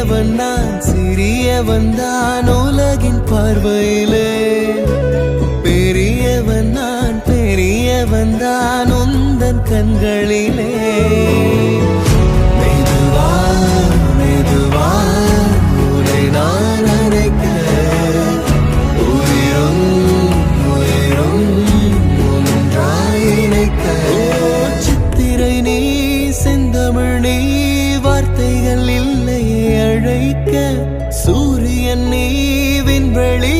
சிறியவன் நான் சிறியவன் தான் உலகின் பார்வையிலே. பெரியவன் நான் பெரியவன் தான் உந்தன் கண்களிலே. மெதுவா மெதுவா உன்னை நான் அழைக்க உயிரும் உயிரும் ஒன்றாய் இணைக்க. சித்திரை நீ செந்தமிழ் நீ வார்த்தைகள் இல்லையே அழைக்க. சூரியன் நீ விண்வெளி